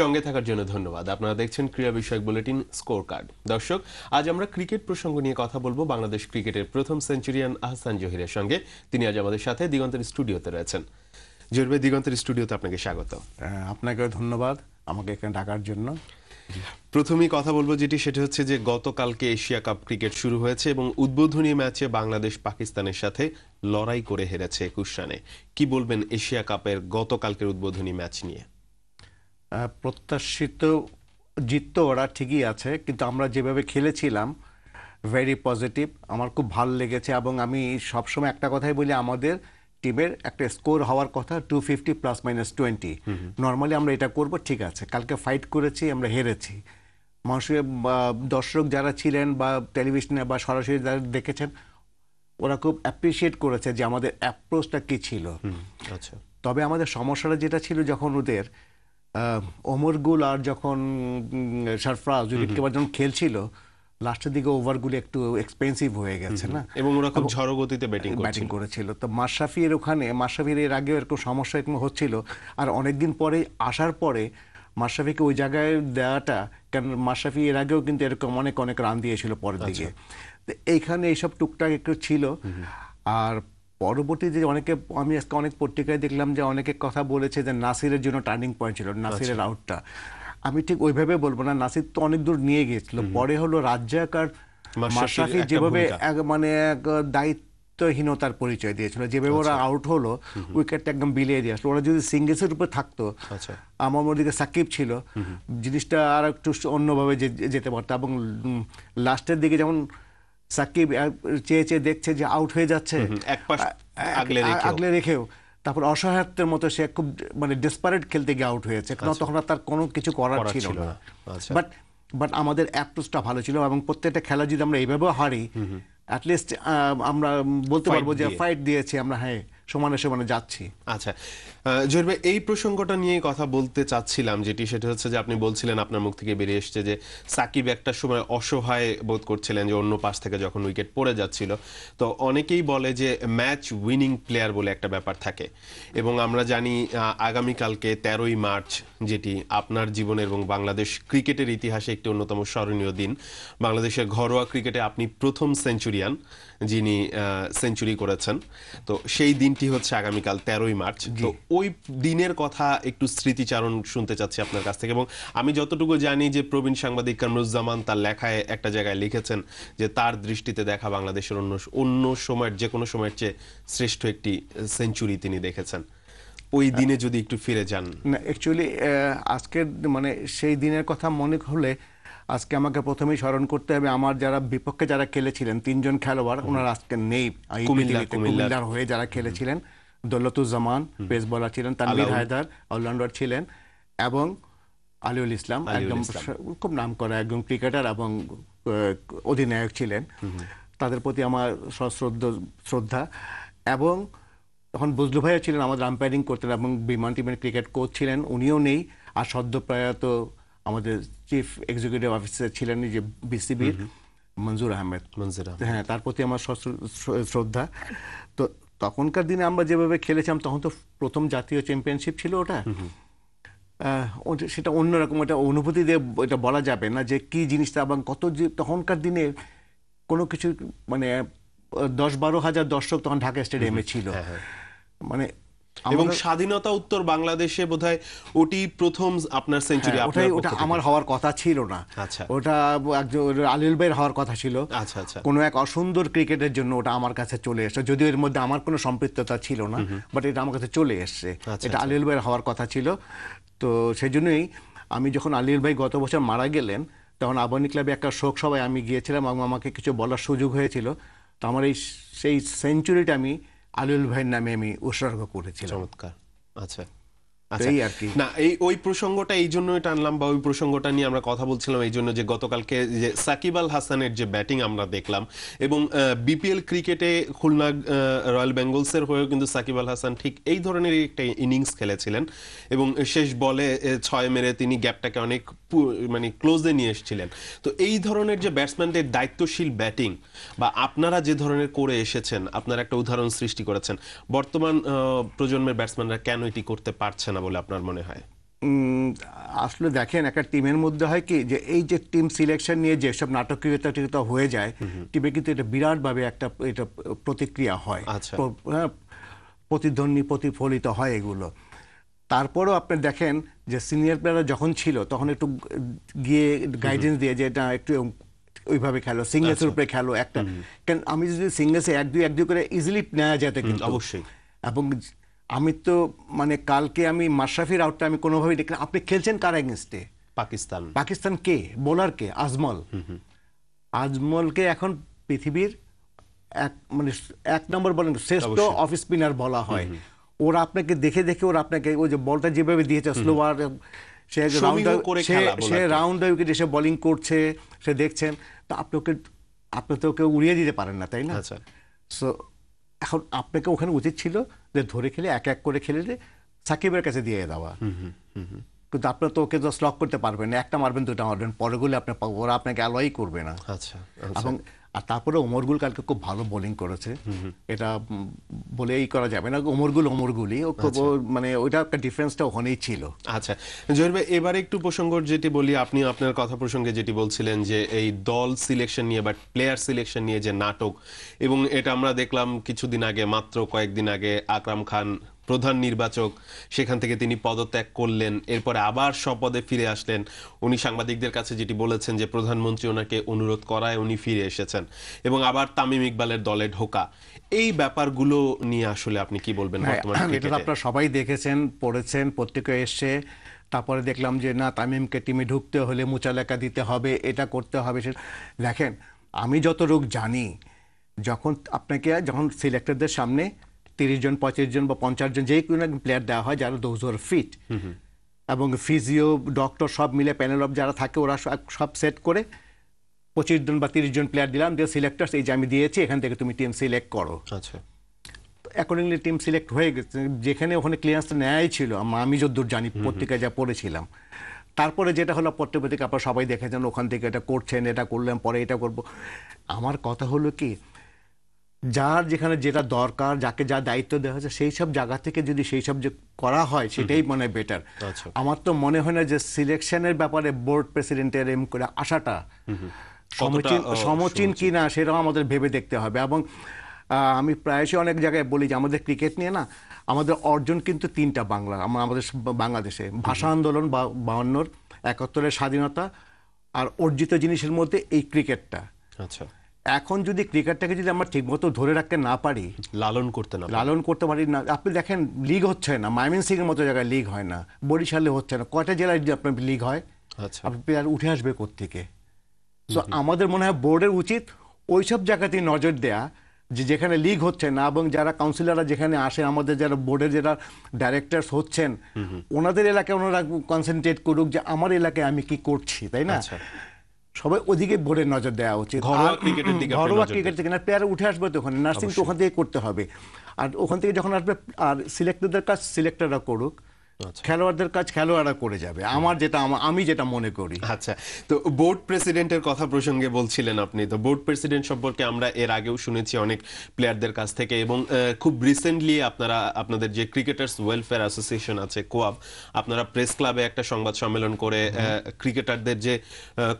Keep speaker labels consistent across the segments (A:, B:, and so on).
A: সঙ্গে থাকার জন্য ধন্যবাদ। আপনারা দেখছেন ক্রীড়া বিষয়ক বুলেটিন স্কোর কার্ড। দর্শক, আজ আমরা ক্রিকেট প্রসঙ্গ নিয়ে কথা বলবো বাংলাদেশ ক্রিকেটের প্রথম সেঞ্চুরিয়ান আহসান জহিরের সঙ্গে। তিনি আজ আমাদের সাথে দিগন্তের স্টুডিওতে রয়েছেন। জহির ভাই, দিগন্তের স্টুডিওতে আপনাকে স্বাগত।
B: আপনাকেও ধন্যবাদ আমাকে এখানে ডাকার জন্য।
A: প্রথমেই কথা বলবো সেটা হচ্ছে যে গতকালকে এশিয়া কাপ ক্রিকেট শুরু হয়েছে এবং উদ্বোধনী ম্যাচে বাংলাদেশ পাকিস্তানের সাথে লড়াই করে হেরেছে 21 রানে। কি বলবেন এশিয়া কাপের গতকালকের উদ্বোধনী ম্যাচ নিয়ে?
B: প্রত্যাশিত জিত তো ওরা ঠিকই আছে, কিন্তু আমরা যেভাবে খেলেছিলাম ভেরি পজিটিভ, আমার খুব ভালো লেগেছে। এবং আমি সবসময় একটা কথাই বলি, আমাদের টিমের একটা স্কোর হওয়ার কথা 250 ±20। নর্মালি আমরা এটা করব, ঠিক আছে। কালকে ফাইট করেছি, আমরা হেরেছি। মানুষের দর্শক যারা ছিলেন বা টেলিভিশনে বা সরাসরি যারা দেখেছেন, ওরা খুব অ্যাপ্রিসিয়েট করেছে যে আমাদের অ্যাপ্রোচটা কী ছিল।
A: আচ্ছা,
B: তবে আমাদের সমস্যাটা যেটা ছিল, যখন ওদের ওমর গুল আর যখন সরফরাজ উইকেট কিপার যখন খেলছিল, লাস্টের দিকে ওভারগুলো একটু এক্সপেন্সিভ হয়ে গেছে না,
A: এবং ওরা খুব ঝড়ো গতিতে ব্যাটিং
B: করেছিল। তো মাশরাফির এর আগেও এরকম সমস্যা এরকম হচ্ছিল। আর অনেকদিন পরে আসার পরে মাশরাফিকে ওই জায়গায় দেওয়াটা, কারণ মাশরাফি এর আগেও কিন্তু এরকম অনেক রান দিয়েছিল পরের দিকে। তো এইখানে এইসব টুকটাক একটু ছিল। আর পরবর্তীতে আমি আজকে অনেক পত্রিকায় দেখলাম যে অনেকে কথা বলেছে যে নাসিরের জন্য টার্নিং পয়েন্ট ছিল, নাসিরের আউটটা। আমি ঠিক ওইভাবে বলবো না, নাসির তো অনেক দূর নিয়ে গিয়েছিল। পরে হলো রাজ্জাক আর মাশরাফি যেভাবে মানে এক দায়িত্বহীনতার পরিচয় দিয়েছিল, যেভাবে ওরা আউট হলো, উইকেটটা একদম বিলিয়ে দিয়ে আসলো। ওরা যদি সিঙ্গেলসের উপর থাকতো, আমার ওদিকে সাকিব ছিল, জিনিসটা আর একটু অন্যভাবে যেতে পারতো। এবং লাস্টের দিকে যেমন সাকিব চেয়ে দেখছে যে আউট হয়ে যাচ্ছে, আগলে রেখেও তারপর অসহায়ত্বের মতো সে খুব মানে ডেসপারেট খেলতে গিয়ে আউট হয়েছে। তখন তার কোনো কিছু করার ছিল না। বাট আমাদের অ্যাপ্রোচটা ভালো ছিল, এবং প্রত্যেকটা খেলা যদি আমরা এইভাবেও হারি, অ্যাটলিস্ট আমরা বলতে পারবো যে ফাইট দিয়েছি আমরা, হ্যাঁ, সমানে যাচ্ছি।
A: আচ্ছা জহির ভাই, এই প্রসঙ্গটা নিয়েই কথা বলতে চাচ্ছিলাম, সেটা হচ্ছে যে আপনি বলছিলেন, আপনার মুখ থেকে বেরিয়ে এসছে যে সাকিব একটা সময় অসহায় বোধ করছিলেন যে অন্য পাশ থেকে যখন উইকেট পড়ে যাচ্ছিল। তো অনেকেই বলে যে ম্যাচ উইনিং প্লেয়ার বলে একটা ব্যাপার থাকে, এবং আমরা জানি আগামীকালকে 13ই মার্চ, যেটি আপনার জীবনের এবং বাংলাদেশ ক্রিকেটের ইতিহাসে একটি অন্যতম স্মরণীয় দিন। বাংলাদেশের ঘরোয়া ক্রিকেটে আপনি প্রথম সেঞ্চুরিয়ান যিনি সেঞ্চুরি করেছেন। তো সেই দিনটি হচ্ছে আগামীকাল 13ই মার্চ। তো ওই দিনের কথা একটু স্মৃতিচারণ শুনতে চাচ্ছি আপনার কাছ থেকে। এবং আমি যতটুকু জানি যে প্রবীণ সাংবাদিক কামরুজ্জামান তার লেখায় একটা জায়গায় লিখেছেন যে তার দৃষ্টিতে দেখা বাংলাদেশের অন্য সময়ের যে কোনো সময়ের চেয়ে শ্রেষ্ঠ একটি সেঞ্চুরি তিনি দেখেছেন। ওই দিনে যদি একটু ফিরে যান।
B: না, অ্যাকচুয়ালি আজকের মানে সেই দিনের কথা মনে হলে আজকে আমাকে প্রথমেই স্মরণ করতে হবে আমার যারা বিপক্ষে যারা খেলেছিলেন, 3জন খেলোয়াড়, ওনারা আজকে নেই। কুমিল্লার হয়ে যারা খেলেছিলেন, দৌলতুজ্জামান পেস বোলার ছিলেন, তানভীর হায়দার অলরাউন্ডার ছিলেন, এবং আলিউল ইসলাম একদম খুব নাম করা একজন ক্রিকেটার এবং অধিনায়ক ছিলেন। তাদের প্রতি আমার শ্রদ্ধা। এবং তখন বজলু ভাইয়া ছিলেন আমাদের আম্পায়ারিং করতেন, এবং বিমান টিমের ক্রিকেট কোচ ছিলেন, উনিও নেই। আর সদ্যপ্রয়াত আমাদের চিফ এক্সিকিউটিভ অফিসার ছিলেন যে বিসিবির মঞ্জুর আহমেদ, হ্যাঁ, তার প্রতি আমার শ্রদ্ধা। তো তখনকার দিনে আমরা যেভাবে খেলেছিলাম, তখন তো প্রথম জাতীয় চ্যাম্পিয়নশিপ ছিল ওটা, সেটা অন্যরকম একটা অনুভূতি দিয়ে এটা বলা যাবে না যে কি জিনিসটা। এবং কত যে তখনকার দিনে কোনো কিছু মানে 10-12 হাজার দর্শক তখন ঢাকা স্টেডিয়ামে ছিল, মানে
A: এবং স্বাধীনতা উত্তর বাংলাদেশে বোধহয় ওটি প্রথম আপনার সেঞ্চুরি।
B: ওটা আমার হওয়ার কথা ছিল না, ওটা আলিউল ভাইয়ের হওয়ার কথা ছিল। কোনো এক অসুন্দর ক্রিকেটের জন্য ওটা আমার কাছে চলে এসছে, যদিও এর মধ্যে আমার কোনো সম্পৃক্ততা ছিল না, বাট এটা আমার কাছে চলে এসছে। এটা আলিউল ভাইয়ের হওয়ার কথা ছিল। তো সেই জন্যই আমি যখন আলিউল ভাই গত বছর মারা গেলেন, তখন আবাহনী ক্লাবে একটা শোক সভায় আমি গিয়েছিলাম, এবং আমাকে কিছু বলার সুযোগ হয়েছিল। তো আমার সেই সেঞ্চুরিটা আমি আলিউল ভাইয়ের নামে আমি উৎসর্গ করেছিলাম।
A: চমৎকার। আচ্ছা, না, ওই প্রসঙ্গটা এই জন্যই টানলাম, বা ওই প্রসঙ্গটা নিয়ে আমরা কথা বলছিলাম এই জন্য যে গতকালকে যে সাকিব আল হাসানের যে ব্যাটিং আমরা দেখলাম, এবং বিপিএল ক্রিকেটে খুলনা রয়্যাল বেঙ্গলসের হয়েও কিন্তু সাকিব আল হাসান ঠিক এই ধরনের একটা ইনিংস খেলেছিলেন, এবং শেষ বলে 6 মেরে তিনি গ্যাপটাকে অনেক মানে ক্লোজে নিয়ে এসেছিলেন। তো এই ধরনের যে ব্যাটসম্যানদের দায়িত্বশীল ব্যাটিং, বা আপনারা যে ধরনের করে এসেছেন, আপনারা একটা উদাহরণ সৃষ্টি করেছেন, বর্তমান প্রজন্মের ব্যাটসম্যানরা কেন এটি করতে পারছে না বলে আপনার মনে হয়?
B: উম, আসলে দেখেন একটা টিমের মধ্যে হয় কি যে এই যে টিম সিলেকশন নিয়ে যেসব নাটকীয়তা হয়ে যায় টিমে কিন্তু এটা বিরাটভাবে একটা এটা প্রতিক্রিয়া হয়,
A: আচ্ছা।
B: হ্যাঁ, প্রতিধ্বনি প্রতিফলিত হয় এগুলো। তারপরেও আপনি দেখেন যে সিনিয়র প্লেয়াররা যখন ছিল তখন একটু গিয়ে গাইডেন্স দিয়ে যে এটা একটু ওইভাবে খেলো, সিঙ্গেলসের উপরে খেলো একটা, কেন আমি যদি সিঙ্গেলসে এক দুই করে ইজিলি নেওয়া যেত কিন্তু
A: অবশ্যই।
B: এবং আমি তো মানে কালকে আমি মাশরাফির আউটটা আমি কোনোভাবেই দেখি না। আপনি খেলছেন কার এগেনস্টে?
A: পাকিস্তান।
B: পাকিস্তান কে বোলার কে? আজমল। আজমলকে এখন পৃথিবীর মানে এক নম্বর বলেন শ্রেষ্ঠ
A: অবশ্যই।
B: অফ স্পিনার বলা হয়। ওরা আপনাকে দেখে দেখে ওরা আপনাকে ওই যে বলটা যেভাবে দিয়েছে স্লোয়ার, সে
A: সমীহ করে খেলা
B: সে
A: বোলারকে।
B: রাউন্ড উইকেট এসে বোলিং করছে, সে দেখছেন, তো আপনি তো ওকে উড়িয়ে দিতে পারেন না, তাই না?
A: আচ্ছা।
B: সো এখন আপনাকে ওখানে উচিত ছিল যে ধরে খেলে এক এক করে খেলে সাকিবের কাছে দিয়ে দেওয়া। কিন্তু আপনার তো ওকে তো স্লক করতে পারবেন না, একটা মারবেন দুটা মারবেন, পরেগুলো ওরা আপনাকে অ্যালয় করবে না।
A: আচ্ছা।
B: এবং আর তারপরে ওমরগুল কালকে খুব ভালো বোলিং করেছে, এটা বলেই করা যাবে না। ওমরগুলি ও খুব মানে ওইটা একটা ডিফারেন্সটা ওখানেই ছিল।
A: আচ্ছা জহির ভাই, এবারে একটু প্রসঙ্গ যেটি বলি, আপনি আপনার কথা প্রসঙ্গে যেটি বলছিলেন যে এই দল সিলেকশন নিয়ে বা প্লেয়ার সিলেকশন নিয়ে যে নাটক, এবং এটা আমরা দেখলাম কিছুদিন আগে, মাত্র কয়েকদিন আগে আকরাম খান প্রধান নির্বাচক, সেখান থেকে তিনি পদত্যাগ করলেন, এরপরে আবার স্বপদে ফিরে আসলেন। উনি সাংবাদিকদের কাছে যেটি বলেছেন যে প্রধানমন্ত্রী ওনাকে অনুরোধ করায় উনি ফিরে এসেছেন, এবং আবার তামিম ইকবালের দলে ঢোকা, এই ব্যাপারগুলো নিয়ে আসলে আপনি কি বলবেন বর্তমান
B: এটা তো
A: ক্রিকেটে?
B: আপনারা সবাই দেখেছেন, পড়েছেন, পত্রিকায় এসছে। তারপরে দেখলাম যে না, তামিমকে টিমে ঢুকতে হলে মুচালেকা দিতে হবে, এটা করতে হবে। দেখেন, আমি যতটুকু জানি, যখন সিলেক্টরদের সামনে 30 জন 35 জন বা 50 জন যেই কোনো প্লেয়ার দেওয়া হয় যারা দোজ আর ফিট, এবং ফিজিও ডক্টর সব মিলে প্যানেল অফ যারা থাকে ওরা সব সেট করে 25 জন বা 30 জন প্লেয়ার দিলাম, দিয়ে সিলেক্টার্স এই যে আমি দিয়েছি, এখান থেকে তুমি টিম সিলেক্ট করো।
A: আচ্ছা।
B: অ্যাকর্ডিংলি টিম সিলেক্ট হয়ে গেছে, যেখানে ওখানে ক্লিয়ারেন্সটা নেয়াই ছিল, আমি যতদূর জানি পত্রিকায় যা পড়েছিলাম। তারপরে যেটা হলো পত্রিকা আপনারা সবাই দেখেছেন, ওখান থেকে এটা করছেন, এটা করলাম, পরে এটা করব। আমার কথা হলো কি, যার যেখানে যেটা দরকার, যাকে যা দায়িত্ব দেওয়া হয়েছে সেই সব জায়গা থেকে যদি সেই সব যে করা হয় সেটাই মনে হয় বেটার।
A: আচ্ছা।
B: আমার তো মনে হয় না যে সিলেকশনের ব্যাপারে বোর্ড প্রেসিডেন্টের এম করে আসাটা সমীচীন কি না সেটাও আমাদের ভেবে দেখতে হবে। এবং আমি প্রায়শই অনেক জায়গায় বলি যে আমাদের ক্রিকেট নিয়ে না, আমাদের অর্জন কিন্তু 3টা আমাদের বাংলাদেশে: ভাষা আন্দোলন 52, 71-এর স্বাধীনতা, আর অর্জিত জিনিসের মধ্যে এই ক্রিকেটটা।
A: আচ্ছা।
B: এখন যদি ক্রিকেটটাকে যদি আমরা ঠিকমতো ধরে রাখতে না পারি,
A: লালন করতে
B: পারি না, আপনি দেখেন লিগ হচ্ছে না, ময়মনসিংহের মতো জায়গায় লিগ হয় না, বরিশালে হচ্ছে না, কয়টা জেলায় যদি আপনার লিগ হয়,
A: আচ্ছা।
B: আপনার প্লেয়ার উঠে আসবে কোত্থেকে? তো আমাদের মনে হয় বোর্ডের উচিত ওইসব জায়গাতেই নজর দেয়া, যে যেখানে লিগ হচ্ছে না, এবং যারা কাউন্সিলররা যেখানে আসে, আমাদের যারা বোর্ডের যারা ডাইরেক্টরস হচ্ছেন, ওনাদের এলাকায় ওনারা কনসেন্ট্রেট করুক যে আমার এলাকায় আমি কি করছি, তাই না? সবাই ওদিকে বোর্ডের নজর দেওয়া উচিত।
A: ঘরোয়া ক্রিকেটের দিকে
B: ঘরোয়া ক্রিকেট থেকে না, প্লেয়ার উঠে আসবে তো ওখানে, নার্সিং তো ওখান থেকে করতে হবে। আর ওখান থেকে যখন আসবে, আর সিলেক্টরদের কাজ সিলেক্টররা করুক, খেলোয়াড়দের কাজ খেলোয়াড়রা করে যাবে, আমি যেটা মনে করি।
A: আচ্ছা, তো বোর্ড প্রেসিডেন্টের কথা প্রসঙ্গে বলছিলেন আপনি, তো বোর্ড প্রেসিডেন্ট সম্পর্কে আমরা এর আগেও শুনেছি অনেক প্লেয়ারদের কাছ থেকে, এবং খুব রিসেন্টলি আপনাদের যে ক্রিকেটার্স ওয়েলফেয়ার অ্যাসোসিয়েশন আছে, কোয়াব, আপনারা প্রেস ক্লাবে একটা সংবাদ সম্মেলন করে ক্রিকেটারদের যে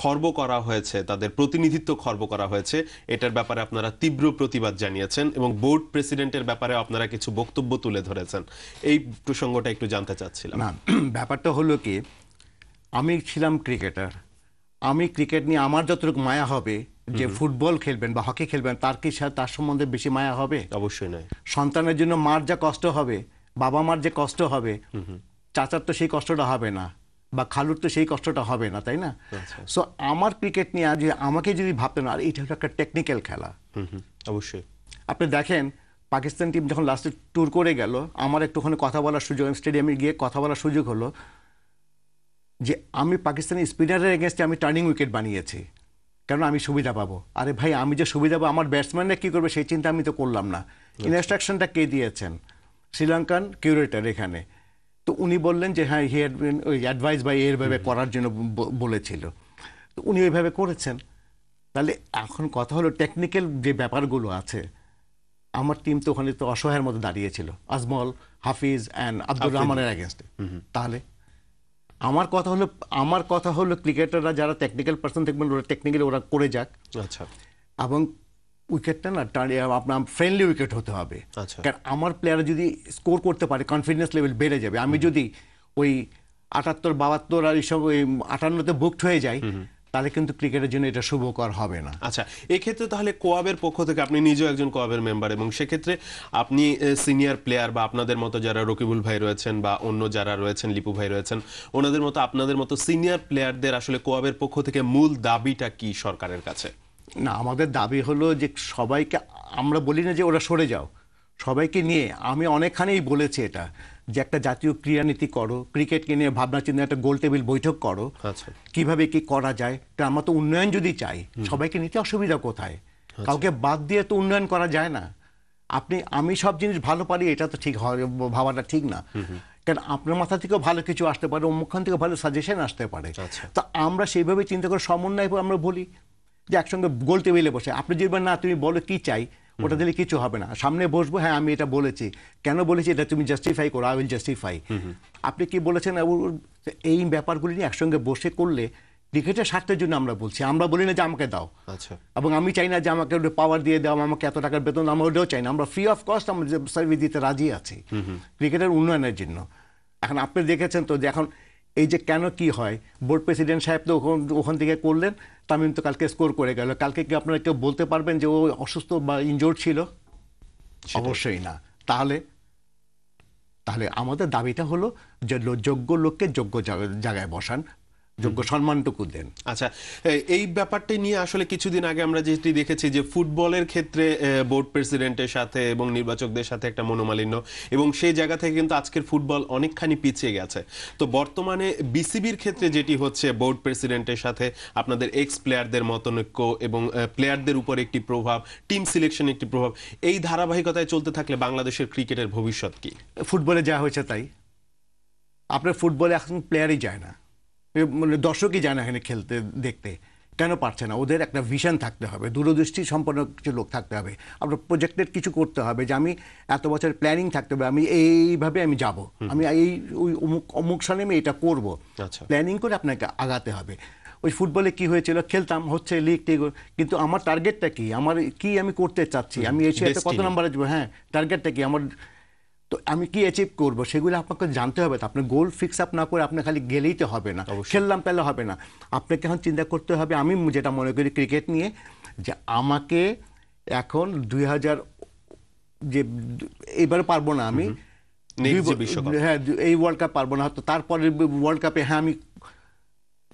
A: খর্ব করা হয়েছে, তাদের প্রতিনিধিত্ব খর্ব করা হয়েছে, এটার ব্যাপারে আপনারা তীব্র প্রতিবাদ জানিয়েছেন, এবং বোর্ড প্রেসিডেন্টের ব্যাপারে আপনারা কিছু বক্তব্য তুলে ধরেছেন। এই প্রসঙ্গটা একটু জানতে চাচ্ছিলাম।
B: না, ব্যাপারটা হলো কি, আমি ছিলাম ক্রিকেটার, আমি ক্রিকেট নিয়ে আমার যতটুকু মায়া হবে, যে ফুটবল খেলবেন বা হকি খেলবেন, তার সম্বন্ধে বেশি মায়া হবে?
A: অবশ্যই নয়।
B: সন্তানের জন্য মার যা কষ্ট হবে, বাবা মার যে কষ্ট হবে, চাচার তো সেই কষ্টটা হবে না, বা খালুর তো সেই কষ্টটা হবে না, তাই না? সো আমার ক্রিকেট নিয়ে যে আমাকে যদি ভাবতেন, আর এটা হলো একটা টেকনিক্যাল খেলা।
A: অবশ্যই।
B: আপনি দেখেন, পাকিস্তান টিম যখন লাস্টে ট্যুর করে গেল, আমার একটুখানি কথা বলার সুযোগ, স্টেডিয়ামে গিয়ে কথা বলার সুযোগ হলো, যে আমি পাকিস্তানি স্পিনারের এগেনস্টে আমি টার্নিং উইকেট বানিয়েছি, কারণ আমি সুবিধা পাবো। আরে ভাই, আমি যে সুবিধা পাবো, আমার ব্যাটসম্যানরা কী করবে সেই চিন্তা আমি তো করলাম না। ইনস্ট্রাকশনটা কে দিয়েছেন? শ্রীলঙ্কান কিউরেটর এখানে। তো উনি বললেন যে হ্যাঁ, he had been advise by এইভাবে করার জন্য বলেছিল, তো উনি ওইভাবে করেছেন। তাহলে এখন কথা হলো, টেকনিক্যাল যে ব্যাপারগুলো আছে, আমার টিম তো ওখানে তো অসহায়ের মতো দাঁড়িয়েছিল, আজমল, হাফিজ অ্যান্ড আব্দুর রহমানের এগেনস্টে। তাহলে আমার কথা হলো ক্রিকেটাররা যারা টেকনিক্যাল পার্সন দেখবেন ওরা টেকনিক্যালি ওরা করে যাক,
A: আচ্ছা
B: এবং উইকেটটা না আপনার ফ্রেন্ডলি উইকেট হতে হবে।
A: আচ্ছা
B: কারণ আমার প্লেয়ার যদি স্কোর করতে পারে কনফিডেন্স লেভেল বেড়ে যাবে। আমি যদি ওই 78, 72 আর এইসব ওই 58-তে বুকড হয়ে যাই, তাহলে কিন্তু ক্রিকেটের জন্য এটা শুভকর হবে না।
A: আচ্ছা, এক্ষেত্রে তাহলে কোয়াবের পক্ষ থেকে, আপনি নিজেও একজন কোয়াবের মেম্বার, এবং সেক্ষেত্রে আপনি সিনিয়র প্লেয়ার বা আপনাদের মতো যারা রকিবুল ভাই রয়েছেন বা অন্য যারা রয়েছেন, লিপু ভাই রয়েছেন, ওনাদের মতো আপনাদের মতো সিনিয়র প্লেয়ারদের আসলে কোয়াবের পক্ষ থেকে মূল দাবিটা কি সরকারের কাছে?
B: না, আমাদের দাবি হলো যে সবাইকে, আমরা বলি না যে ওরা সরে যাও, সবাইকে নিয়ে আমি অনেকখানেই বলেছি এটা, যে একটা জাতীয় ক্রীড়া নীতি করো, ক্রিকেটকে নিয়ে ভাবনা চিন্তা একটা গোল টেবিল বৈঠক করো,
A: আচ্ছা
B: কিভাবে কি করা যায়। কারণ আমরা তো উন্নয়ন যদি চাই, সবাইকে নিতে অসুবিধা কোথায়? কাউকে বাদ দিয়ে তো উন্নয়ন করা যায় না। আমি সব জিনিস ভালো পারি এটা তো ঠিক ভাবাটা ঠিক না। কারণ আপনার মাথা থেকেও ভালো কিছু আসতে পারে, অমুকখান থেকে ভালো সাজেশন আসতে পারে। তো আমরা সেইভাবে চিন্তা করে সমন্বয় আমরা বলি যে একসঙ্গে গোল টেবিলে বসে আপনি যদি না তুমি বলো কি চাই, ওটা দিলে কিছু হবে না, সামনে বসবো, হ্যাঁ আমি এটা বলেছি, কেন বলেছি এটা তুমি জাস্টিফাই করো, আই উইল জাস্টিফাই। আপনি কি বলেছেন, এই ব্যাপারগুলি নিয়ে একসঙ্গে বসে করলে ক্রিকেটের স্বার্থের জন্য আমরা বলছি, আমরা বলি না যে আমাকে দাও।
A: আচ্ছা,
B: এবং আমি চাই না যে আমাকে পাওয়ার দিয়ে দাও, আমাকে এত টাকার বেতন, আমরা ওটাও চাই না, আমরা ফ্রি অফ কস্ট আমরা সার্ভিস দিতে রাজি আছি ক্রিকেটের উন্নয়নের জন্য। এখন আপনি দেখেছেন তো যে এখন এই যে কেন কি হয়, বোর্ড প্রেসিডেন্ট সাহেব তো ওখান থেকে করলেন, তামিম তো কালকে স্কোর করে গেল, কালকে কি আপনারা কেউ বলতে পারবেন যে ও অসুস্থ বা ইনজোর্ড ছিল? অবশ্যই না। তাহলে আমাদের দাবিটা হলো যে যোগ্য লোককে যোগ্য জায়গায় বসান, যোগ্য সম্মানটুকু দেন।
A: আচ্ছা, এই ব্যাপারটা নিয়ে আসলে কিছুদিন আগে আমরা যেটি দেখেছি যে ফুটবলের ক্ষেত্রে বোর্ড প্রেসিডেন্টের সাথে এবং নির্বাচকদের সাথে একটা মনোমালিন্য, এবং সেই জায়গা থেকে কিন্তু আজকের ফুটবল অনেকখানি পিছিয়ে গেছে। তো বর্তমানে বিসিবির ক্ষেত্রে যেটি হচ্ছে, বোর্ড প্রেসিডেন্টের সাথে আপনাদের এক্স প্লেয়ারদের মতনৈক্য এবং প্লেয়ারদের উপর একটি প্রভাব, টিম সিলেকশন একটি প্রভাব, এই ধারাবাহিকতায় চলতে থাকলে বাংলাদেশের ক্রিকেটের ভবিষ্যৎ কি?
B: ফুটবলে যা হয়েছে তাই। আপনার ফুটবলে এখন প্লেয়ারই যায় না, মানে দর্শকই যায় না এখানে খেলতে দেখতে। কেন পারছে না? ওদের একটা ভিশন থাকতে হবে, দূরদৃষ্টি সম্পন্ন কিছু লোক থাকতে হবে, আপনার প্রজেক্টের কিছু করতে হবে, যে আমি এত বছর প্ল্যানিং থাকতে হবে, আমি এইভাবে আমি যাব, আমি এই ওই অমুক সালে আমি এটা করবো, প্ল্যানিং করে আপনাকে আগাতে হবে। ওই ফুটবলে কি হয়েছিল, খেলতাম, হচ্ছে লিগ টিগ, কিন্তু আমার টার্গেটটা কি, আমার কি আমি করতে চাচ্ছি, আমি এশিয়াতে কত নাম্বারে যাবো, হ্যাঁ টার্গেটটা কি আমার, তো আমি কি অ্যাচিভ করবো সেগুলো আপনাকে জানতে হবে। তো আপনার গোল ফিক্স আপ না করে আপনি খালি গেলেই তো হবে না, খেললাম তাহলে হবে না। আপনাকে এখন চিন্তা করতে হবে, আমি যেটা মনে করি ক্রিকেট নিয়ে, যে আমাকে এখন 2000 যে এইবারে পারবো না আমি, হ্যাঁ এই ওয়ার্ল্ড কাপ পারবো না, হয়তো তারপরে ওয়ার্ল্ড কাপে হ্যাঁ আমি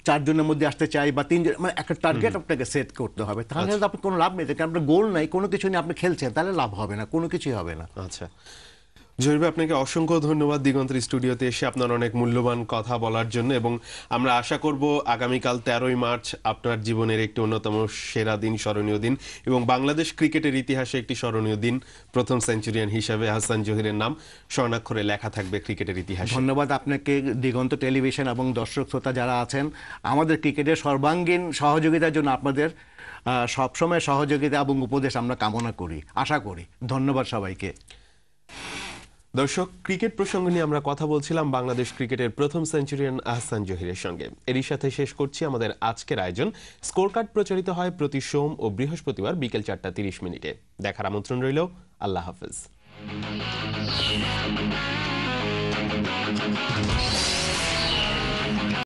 B: 4 জনের মধ্যে আসতে চাই বা 3 জন, মানে একটা টার্গেট আপনাকে সেট করতে হবে। তাহলে আপনি কোনো লাভ নেই, কারণ আপনার গোল নাই, কোনো কিছু নিয়ে আপনি খেলছেন, তাহলে লাভ হবে না, কোনো কিছুই হবে না।
A: আচ্ছা, জহির ভাই, আপনাকে অসংখ্য ধন্যবাদ দিগন্তের স্টুডিওতে এসে আপনার অনেক মূল্যবান কথা বলার জন্য, এবং আমরা আশা করব আগামীকাল 13ই মার্চ আপনার জীবনের একটি অন্যতম সেরা দিন, স্মরণীয় দিন, এবং বাংলাদেশ ক্রিকেটের ইতিহাসে একটি স্মরণীয় দিন। প্রথম সেঞ্চুরিয়ান হিসেবে হাসান জহিরের নাম স্বর্ণাক্ষরে লেখা থাকবে ক্রিকেটের ইতিহাসে।
B: ধন্যবাদ আপনাকে, দিগন্ত টেলিভিশন এবং দর্শক শ্রোতা যারা আছেন, আমাদের ক্রিকেটের সর্বাঙ্গীন সহযোগিতার জন্য আপনাদের সবসময় সহযোগিতা এবং উপদেশ আমরা কামনা করি, আশা করি। ধন্যবাদ সবাইকে।
A: দর্শক, ক্রিকেট প্রসঙ্গ নিয়ে আমরা কথা বলছিলাম বাংলাদেশ ক্রিকেটের প্রথম সেঞ্চুরিয়ান আহসান জহিরের সঙ্গে। এরই সাথে শেষ করছি আমাদের আজকের আয়োজন। স্কোর কার্ড প্রচারিত হয় প্রতি সোম ও বৃহস্পতিবার বিকেল 4টা 30 মিনিটে। দেখার আমন্ত্রণ রইল। আল্লাহ হাফেজ।